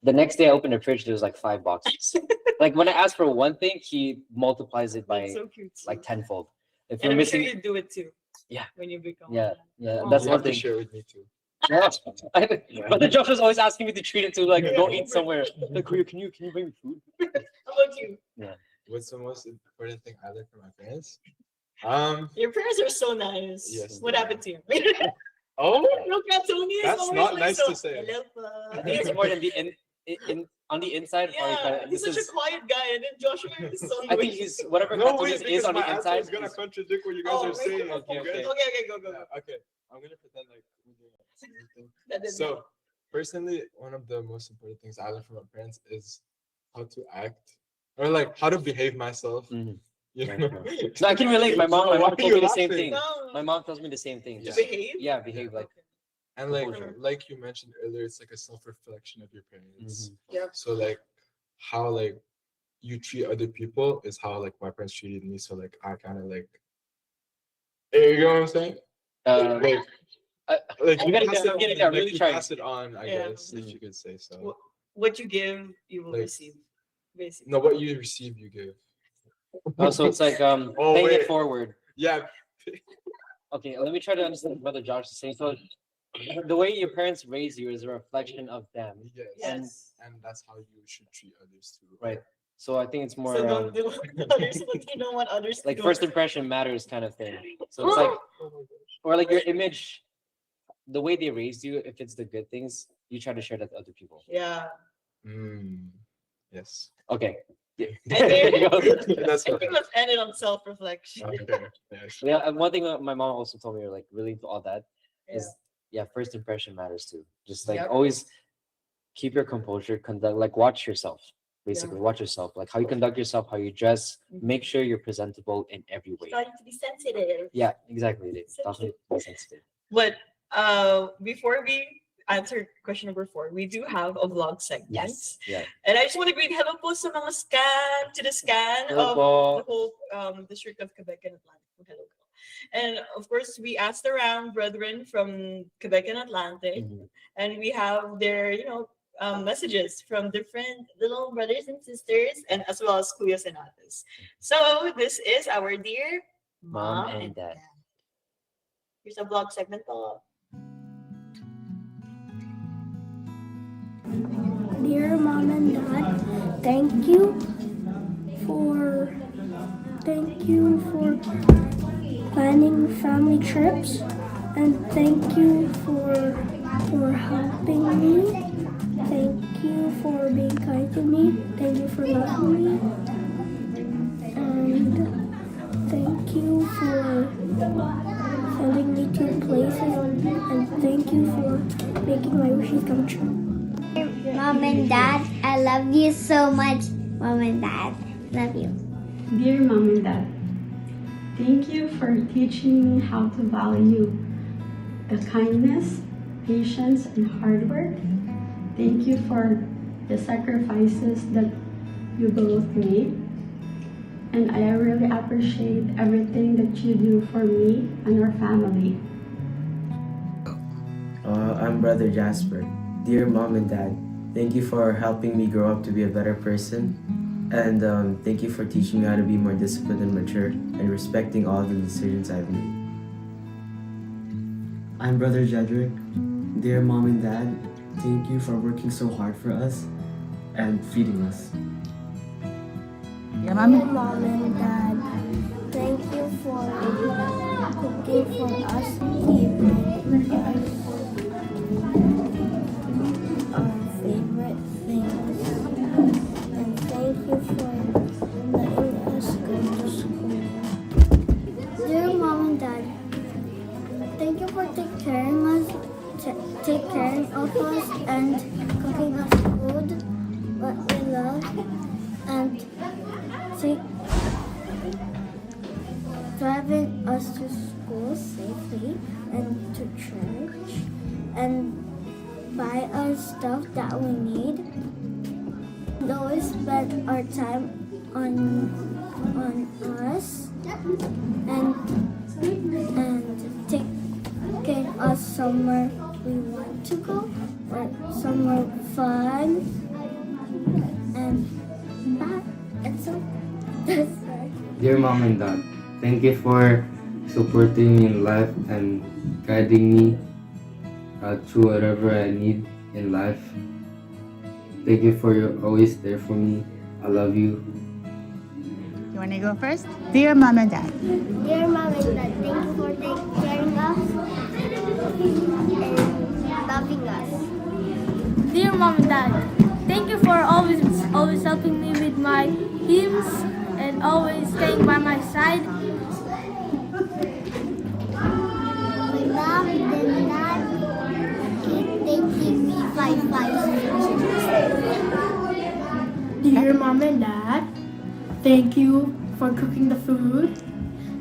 The next day I opened the fridge, there was like 5 boxes. Like when I ask for one thing, he multiplies it by
That's so cute.
like tenfold. If
And
we're
I'm sure
missing,
you do it too.
Yeah.
When you become.
yeah,
Oh,
that's
You
one
have to
thing.
share with me too.
Yeah. But the Josh was always asking me to treat it to like go eat somewhere. Like, Kuya, can you bring me food?
How about you?
What's the most important thing I learned from my parents?
Your parents are so nice.
Yes,
What
they
happened to you?
Oh,
Look at Tony. Is
That's
always
not
like
nice
so,
to say.
Hello,
I think it's more than the on the inside.
Yeah, he's such a quiet guy, and then Joshua is so
I think
noisy.
he's whatever
no,
Catholic
wait,
is
because
on
my
the
answer
inside.
is gonna contradict what you guys
Oh,
are
wait.
saying.
Okay,
Okay, go.
Okay, I'm gonna pretend like we're doing something.
That didn't
So, personally, one of the most important things I learned from my parents is how to act or like how to behave myself.
Mhm.
You
Right,
know?
right. So I can relate. My mom
Why
told
are
me
you
the same
laughing?
thing.
No.
My mom tells me the same thing.
To
Just,
behave?
yeah, behave like.
And like
Composure.
like you mentioned earlier, it's like a self-reflection of your parents.
Mhm.
Yeah.
So like how like you treat other people is how like my parents treated me. So like I kind of like, hey, you know what I'm saying? Like, like
I'm getting
pass
there,
it
I'm getting
on,
there, I'm
like,
really
you
trying.
pass it on, I
Yeah.
guess, if you could say so.
What you give, you will
Like-
receive. Basically.
No, what you receive, you give.
Oh, so it's like
Oh,
paying it
wait.
forward.
Yeah.
Okay, let me try to understand what Brother Josh is saying. So the way your parents raise you is a reflection of them.
Yes.
Yes.
And that's how you should treat others too.
Right. So I think it's more
So don't do others what you don't want others to
like
do.
first impression matters kind of thing. So it's like,
Oh my gosh.
or like your image, the way they raised you, if it's the good things, you try to share that to other people.
Yeah.
Yes.
Okay. Yeah.
And
There you go.
That's
I
what.
think let's end it on self-reflection.
Okay. Yes.
Yeah, and one thing that my mom also told me, like really to all that,
Yeah.
is first impression matters too. Just like
Yep.
always keep your composure, conduct like watch yourself. Basically, watch yourself, like how you conduct yourself, how you dress. Make sure you're presentable in every way.
Starting to be sensitive.
Yeah, exactly. It is. Definitely be sensitive.
But before we answer question number 4, we do have a vlog segment.
Yes. Yeah.
And I just want to greet hello po sa mga scan to the scan
Hello
of
po.
the whole district of Quebec and Atlantic. Hello. And of course, we asked around brethren from Quebec and Atlantic,
Mhm.
and we have their, messages from different little brothers and sisters, and as well as kuyas and ates. So this is our dear
Mom and Dad.
Here's a vlog segment po.
Dear Mom and Dad, thank you for planning family trips, and thank you for helping me. Thank you for being kind to me. Thank you for loving me. And thank you for sending me to places. And thank you for making my wishes come true.
Mom and Dad, I love you so much. Mom and Dad, love you.
Dear Mom and Dad, thank you for teaching me how to value the kindness, patience, and hard work. Thank you for the sacrifices that you both made. And I really appreciate everything that you do for me and our family.
I'm Brother Jasper. Dear Mom and Dad, thank you for helping me grow up to be a better person. And thank you for teaching me how to be more disciplined and mature and respecting all the decisions I've made.
I'm Brother Jedrick. Dear Mom and Dad, thank you for working so hard for us and feeding us.
Dear Mom and Dad, thank you for cooking for us, giving us our favorite things, and thank you for letting us go to school. Dear Mom and Dad, thank you for taking care of us and cooking us food what we love, and driving us to school safely and to church, and buy us stuff that we need. They always spend our time on us and taking us somewhere we want to go or somewhere fun and that's right.
Dear Mom and Dad, thank you for supporting me in life and guiding me through whatever I need in life. Thank you for your always there for me. I love you.
You want to go first? Dear Mom and Dad.
Dear Mom and Dad, thank you for taking care of us and loving us.
Dear Mom and Dad, thank you for always helping me with my hymns and always staying by my side.
We love them, Dad. They give me 5.
Dear Mom and Dad, thank you for cooking the food.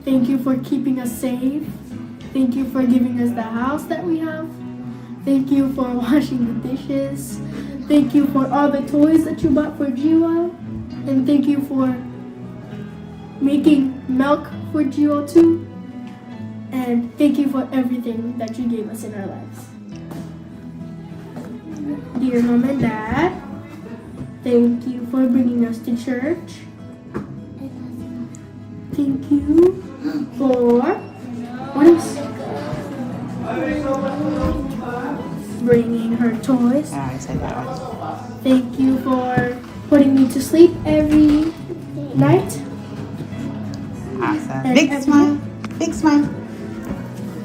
Thank you for keeping us safe. Thank you for giving us the house that we have. Thank you for washing the dishes. Thank you for all the toys that you bought for Jiwa. And thank you for making milk for Jiwa too. And thank you for everything that you gave us in our lives. Dear Mom and Dad, thank you for bringing us to church. Thank you for what else? Bringing her toys.
I said that one.
Thank you for putting me to sleep every night.
Awesome.
And
Big
every
smile.
day.
Big smile.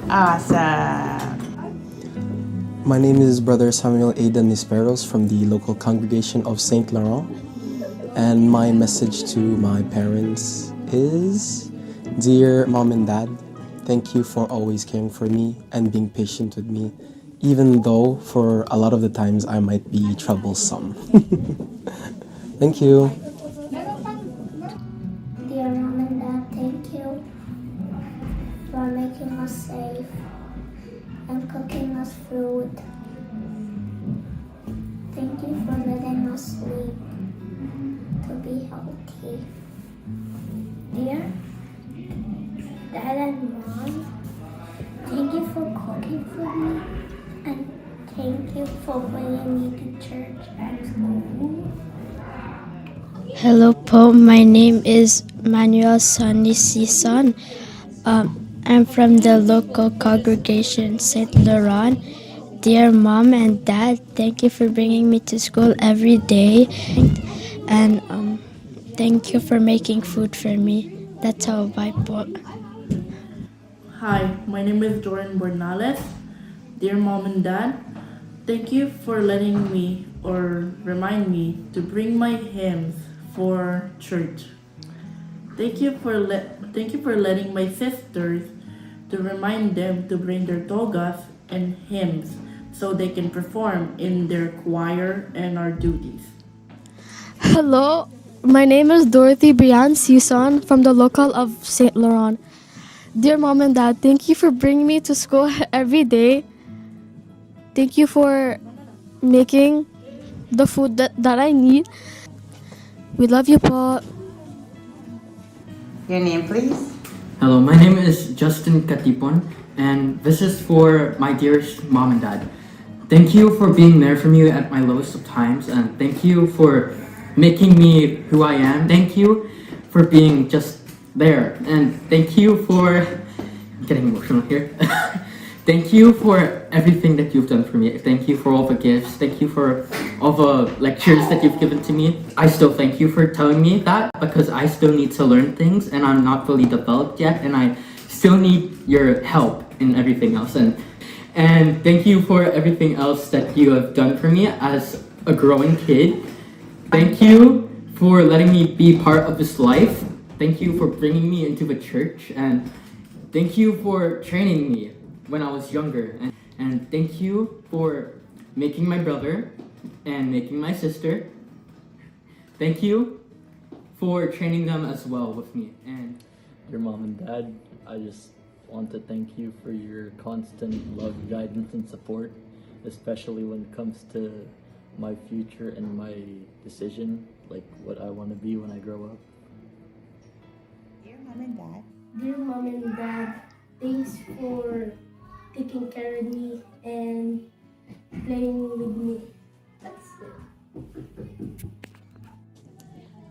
Awesome.
My name is Brother Samuel Aidan Nisperos from the local congregation of Saint Laurent, and my message to my parents is, Dear Mom and Dad, thank you for always caring for me and being patient with me, even though for a lot of the times I might be troublesome. Thank you.
Dear Mom and Dad, thank you for making us safe and cooking us food. Thank you for letting us sleep to be healthy. Dear Dad and Mom, thank you for cooking for me and thank you for bringing me to church and school.
Hello po, my name is Manuel Sonny Sison. I'm from the local congregation St. Laurent. Dear Mom and Dad, thank you for bringing me to school every day. And thank you for making food for me. That's all, bye po.
Hi, my name is Jordan Bornales. Dear Mom and Dad, thank you for letting me or remind me to bring my hymns for church. Thank you for letting my sisters to remind them to bring their togas and hymns so they can perform in their choir and our duties.
Hello, my name is Dorothy Brian Sison from the local of St. Laurent. Dear Mom and Dad, thank you for bringing me to school every day. Thank you for making the food that I need. We love you, po.
Your name, please.
Hello, my name is Justin Katipon, and this is for my dearest Mom and Dad. Thank you for being there for me at my lowest of times, and thank you for making me who I am. Thank you for being just there, and thank you for... I'm getting emotional here. Thank you for everything that you've done for me. Thank you for all the gifts. Thank you for all the lectures that you've given to me. I still thank you for telling me that, because I still need to learn things and I'm not fully developed yet, and I still need your help in everything else. And thank you for everything else that you have done for me as a growing kid. Thank you for letting me be part of this life. Thank you for bringing me into the church, and thank you for training me when I was younger. And thank you for making my brother and making my sister. Thank you for training them as well with me. And
Your Mom and Dad, I just want to thank you for your constant love, guidance, and support. especially when it comes to my future and my decision, like what I want to be when I grow up.
Dear Mom and Dad.
Dear Mom and Dad, thanks for taking care of me and playing with me. That's it.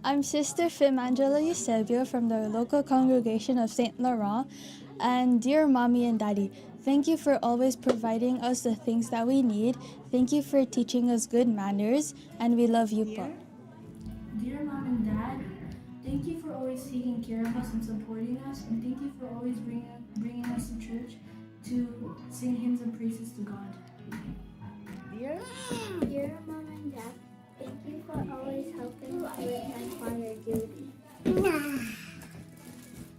I'm Sister Fimangela Eusebio from the local congregation of St. Laurent. And dear Mommy and Daddy, thank you for always providing us the things that we need. Thank you for teaching us good manners, and we love you, Po.
Dear Mom and Dad, thank you for always taking care of us and supporting us, and thank you for always bringing us to church to sing hymns and praises to God.
Dear
Mom and Dad, thank you for always helping with my choir duty.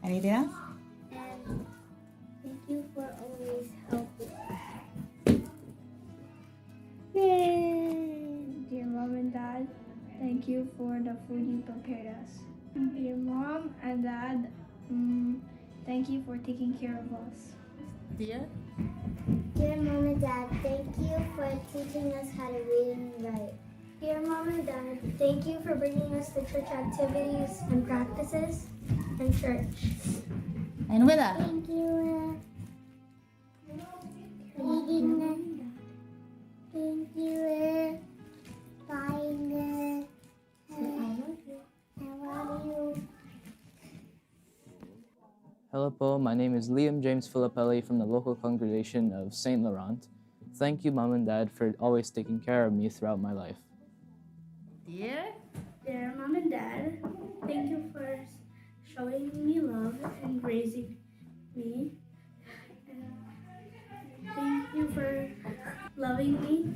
Anything else?
And thank you for always helping.
Yay! Dear Mom and Dad, thank you for the food you prepared us. Dear Mom and Dad, thank you for taking care of us.
Dear
Mom and Dad, thank you for teaching us how to read and write. Dear Mom and Dad, thank you for bringing us to church activities and practices and church.
And with that,
Thank you reading it. Thank you buying it. I love you.
Hello po, my name is Liam James Filippelli from the local congregation of St. Laurent. Thank you, Mom and Dad, for always taking care of me throughout my life.
dear
Mom and Dad, thank you for showing me love and raising me. And thank you for loving me.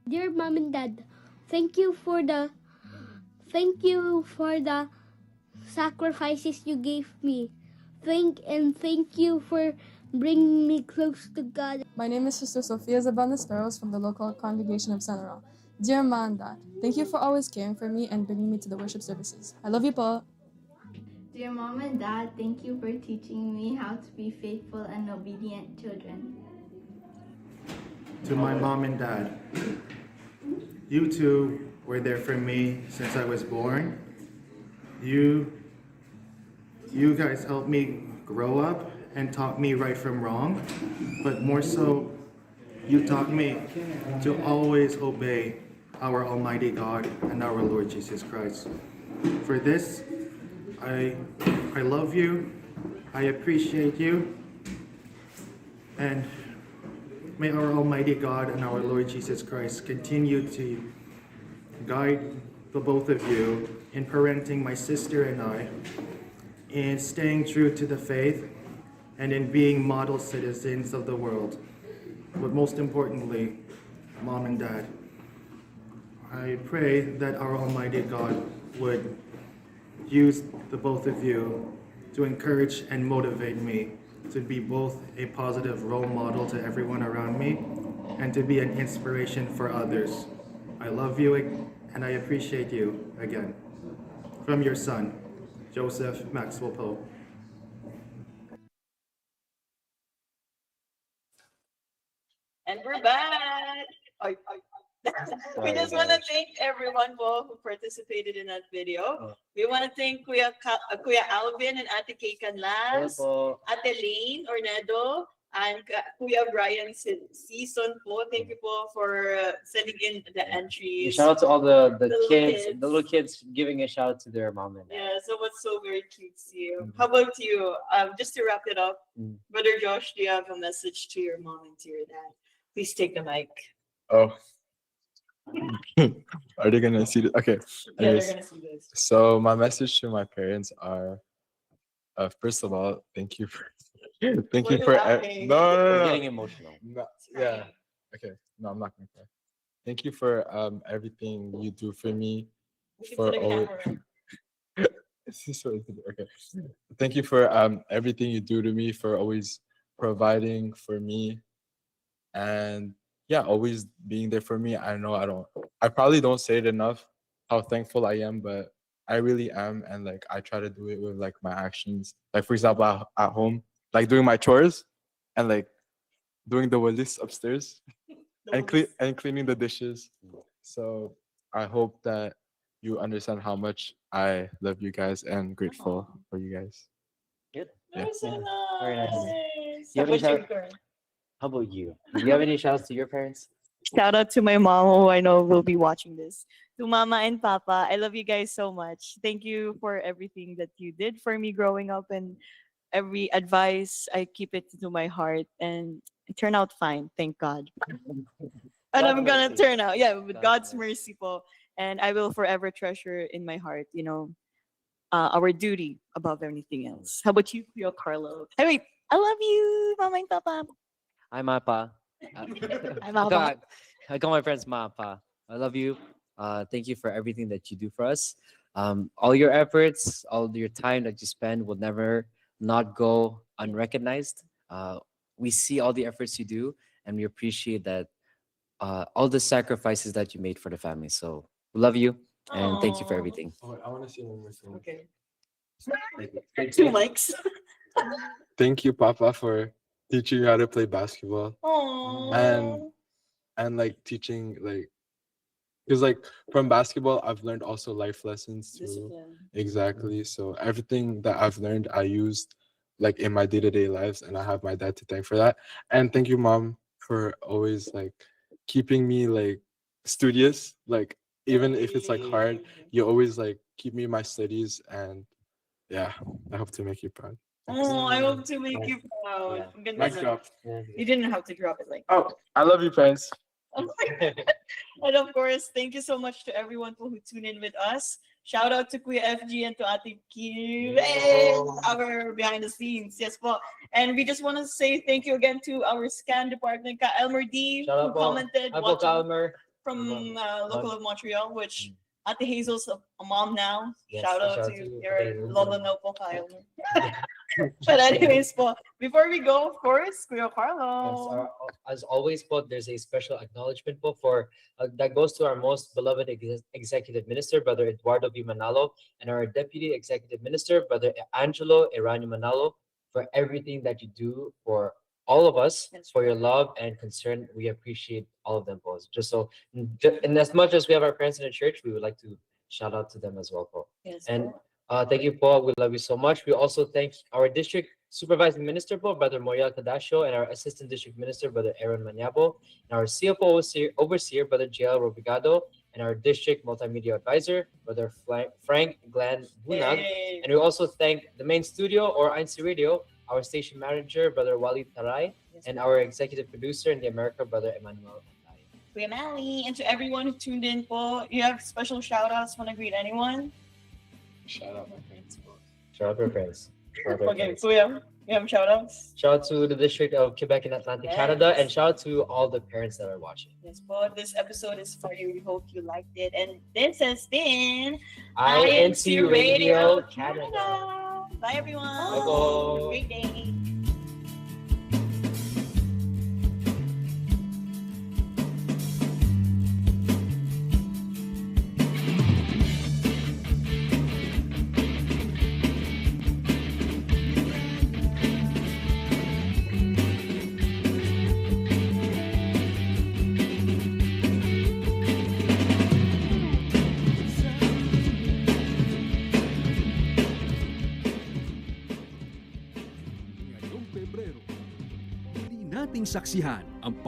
Dear Mom and Dad, thank you for the sacrifices you gave me. Thank you for bringing me close to God.
My name is Sister Sofia Zabandas from the local congregation of San Laurent. Dear Mom and Dad, thank you for always caring for me and bringing me to the worship services. I love you, Po.
Dear Mom and Dad, thank you for teaching me how to be faithful and obedient children.
To my mom and dad, you two were there for me since I was born. You guys helped me grow up and taught me right from wrong, but more so, you taught me to always obey our Almighty God and our Lord Jesus Christ. For this, I love you, I appreciate you, and may our Almighty God and our Lord Jesus Christ continue to guide the both of you in parenting my sister and I, in staying true to the faith, and in being model citizens of the world. But most importantly, Mom and Dad, I pray that our Almighty God would use the both of you to encourage and motivate me to be both a positive role model to everyone around me and to be an inspiration for others. I love you and I appreciate you again. From your son, Joseph Maxwell Poe.
And we're back. We just want to thank everyone who participated in that video. We want to thank Kuya Alvin and Ate Kay Canlas, Ate Lane Ornedo, and Kuya Brian Season po. Thank you po for sending in the entries.
Shout out to all the
little
the little kids giving a shout out to their mom and dad.
Yeah, so what's so very cute to you. How about you? Just to wrap it up, Brother Josh, do you have a message to your mom and to your dad? Please take the mic.
Oh. Are they gonna see this? Okay.
Yeah,
Anyways,
they're gonna see this.
so my message to my parents are, first of all, thank you for thank you for
I'm getting emotional.
No, yeah. Okay. No, I'm not gonna cry. Thank you for everything you do for me. For always. Okay. Thank you for everything you do to me, for always providing for me, and yeah, always being there for me. I probably don't say it enough how thankful I am, but I really am, and like I try to do it with like my actions. Like for example, at home, like doing my chores, and like doing the walis upstairs and cleaning the dishes. So I hope that you understand how much I love you guys and grateful for you guys.
Good.
Yeah.
Very nice.
Nice.
You
How
have any
about you,
shout-
Karen?
How about you? Do you have any shouts to your parents?
Shout out to my mom, who I know will be watching this. To Mama and Papa, I love you guys so much. Thank you for everything that you did for me growing up, and every advice. I keep it to my heart, and it turned out fine. Thank God. And I'm gonna
mercy.
turn out, yeah, with
God's
God's mercy, po. And I will forever treasure in my heart, our duty above anything else. How about you, Kuya Carlo? Hey, wait, I love you, Mama and Papa.
Hi, Mapa.
Hi, Mama.
I got my friends, Mapa. I love you. Thank you for everything that you do for us. All your efforts, all your time that you spend will never not go unrecognized. We see all the efforts you do, and we appreciate that all the sacrifices that you made for the family. So we love you, and thank you for everything.
Oh, I want to say one more thing.
Okay.
Thank
Two
you.
mics.
Thank you, Papa, for teaching me how to play basketball
Aww.
and like teaching because like from basketball I've learned also life lessons too.
Discipline.
Exactly. So everything that I've learned I used like in my day-to-day lives, and I have my dad to thank for that. And thank you, Mom, for always like keeping me like studious. Like even if it's like hard, you always like keep me in my studies, and yeah, I hope to make you proud.
Oh, I hope to make you proud.
Yeah.
Ang ganda
Mic
nun.
drop.
You didn't have to drop it like
Oh, I love you, parents.
And of course, thank you so much to everyone who tuned in with us. Shout out to Kuya FG and to Ate Kim, our behind the scenes. Yes, po. And we just want to say thank you again to our scan department, Ka Elmer D,
Shout
who
out po.
commented
Hi po,
watching
Calmer.
from local of Montreal, which Ate Hazel's a mom now.
Yes,
Shout out
shout
to
to
your
Ate Hazel.
Lola no po, Kyle. But anyways, po, before we go, of course, Kuya
Yes,
Carlo.
as always, po, there's a special acknowledgement po for that goes to our most beloved executive minister, Brother Eduardo V. Manalo, and our deputy executive minister, Brother Angelo Eranio Manalo, for everything that you do for all of us, for your love and concern. We appreciate all of them, po. Just so, and as much as we have our parents in the church, we would like to shout out to them as well, po.
Yes,
And
po.
thank you, Paul. We love you so much. We also thank our district supervising minister, Paul, Brother Moriel Cadasio, and our assistant district minister, Brother Aaron Manyabo, and our CFO overseer, Brother JL Robigado, and our district multimedia advisor, Brother Frank Glenn Bunag.
Yay.
And we also thank the main studio, or INCRadio, our station manager, Brother Wally Taray, and our executive producer in the America, Brother Emmanuel.
Kuya Mally, and to everyone who tuned in po, you have special shout outs. Want to greet anyone?
Shout out my parents.
Shout out to our friends. Shout out to our
Okay,
friends.
Kuya, you have shout outs?
Shout out to the District of Quebec and Atlantic, Canada, and shout out to all the parents that are watching.
Yes, po. This episode is for you. We hope you liked it. And this has been
INCRadio Canada.
Bye, everyone.
Bye, po.
Have a great day.
Ngayong Pebrero, muli nating saksihan ang